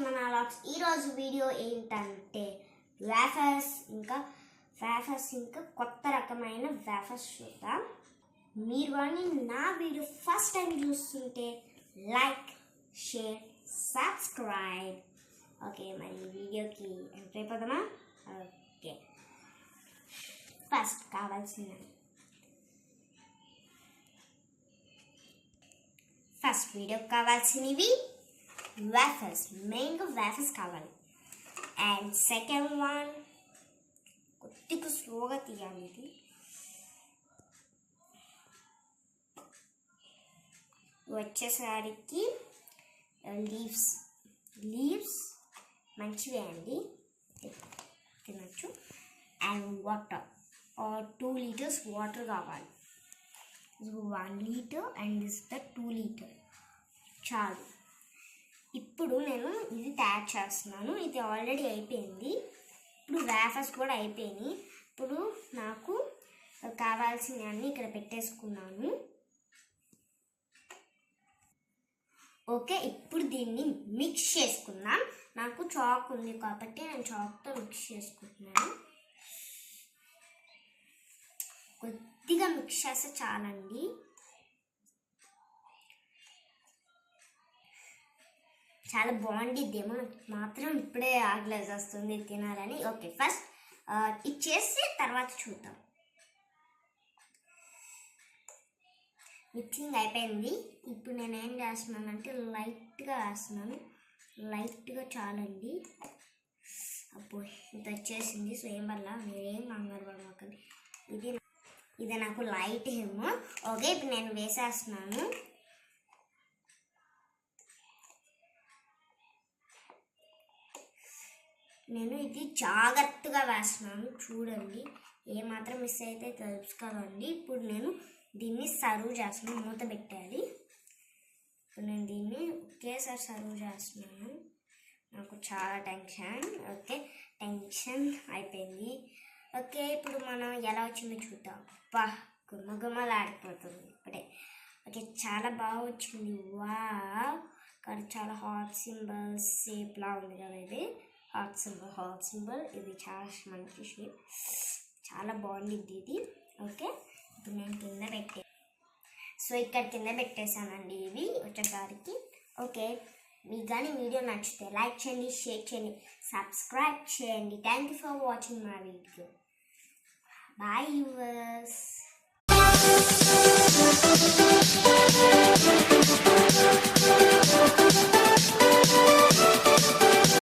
మన లాక్స్. ఈరోజు వీడియో ఏంటంటే వేఫర్స్ ఇంకా కొత్త రకమైన వేఫర్స్ చూద్దాం. మీరు కానీ నా వీడియో ఫస్ట్ టైం చూస్తుంటే లైక్, షేర్, సబ్స్క్రైబ్. ఓకే, మరి వీడియోకి ఎంటర్ అయిపోదామా? ఓకే, ఫస్ట్ వీడియోకి కావాల్సినవి వేఫర్స్, మెయిన్గా వేఫర్స్ కావాలి. అండ్ సెకండ్ వన్ కొద్దిగా స్లోగా తీయాలి. ఇది వచ్చేసరికి లీవ్స్ మంచివే అండి, తినచ్చు. అండ్ వాటర్ 2 liters వాటర్ కావాలి. 1 liter and this the 2 liter చాలు. ఇప్పుడు నేను ఇది తయారు చేస్తున్నాను. ఇది ఆల్రెడీ అయిపోయింది. ఇప్పుడు వేఫర్స్ కూడా అయిపోయినాయి. ఇప్పుడు నాకు కావాల్సినవన్నీ ఇక్కడ పెట్టేసుకున్నాను. ఓకే, ఇప్పుడు దీన్ని మిక్స్ చేసుకుందాం. నాకు చాక్ ఉంది కాబట్టి నేను చాక్తో మిక్స్ చేసుకుంటున్నాను. కొద్దిగా మిక్స్ చేస్తే చాలండి. చాలా బాగుండిద్దేమో, మాత్రం ఇప్పుడే ఆకలేసి వస్తుంది తినాలని. ఓకే, ఫస్ట్ ఇది చేసి తర్వాత చూద్దాం. మిక్సింగ్ అయిపోయింది. ఇప్పుడు నేను ఏం చేస్తున్నానంటే లైట్గా వేస్తున్నాను. లైట్గా చాలండి. అప్పుడు ఇంత వచ్చేసింది. సో ఏం వల్ల మీరేం కంగారు పడకండి. ఇది నాకు లైట్ ఏమో. ఓకే, ఇప్పుడు నేను వేసేస్తున్నాను. నేను ఇది జాగ్రత్తగా వేస్తున్నాను, చూడండి. ఏమాత్రం మిస్ అయితే తెలుసు కదండి. ఇప్పుడు నేను దీన్ని సర్వ్ చేస్తున్నాను. మూత పెట్టాలి. ఇప్పుడు నేను దీన్ని ఒకేసారి సర్వ్ చేస్తున్నాను. నాకు చాలా టెన్షన్. ఓకే, టెన్షన్ అయిపోయింది. ఓకే, ఇప్పుడు మనం ఎలా వచ్చిందో చూద్దాం. గుమ్మలాడిపోతుంది ఇప్పుడే. ఓకే, చాలా బాగా వచ్చింది. కానీ చాలా హాట్ సింబల్స్ షేప్లా ఉంది కదా. ఇది హాట్ సింబల్ ఇది చాలా మంచి షేప్, చాలా బాగుండిద్ది ఇది. ఓకే, ఇప్పుడు నేను కింద సో ఇక్కడ కింద పెట్టేశానండి ఇవి వచ్చేసరికి. ఓకే, మీకు కానీ వీడియో నచ్చితే లైక్ చేయండి, షేర్ చేయండి, సబ్స్క్రైబ్ చేయండి. Thank you for watching my video. Bye yours.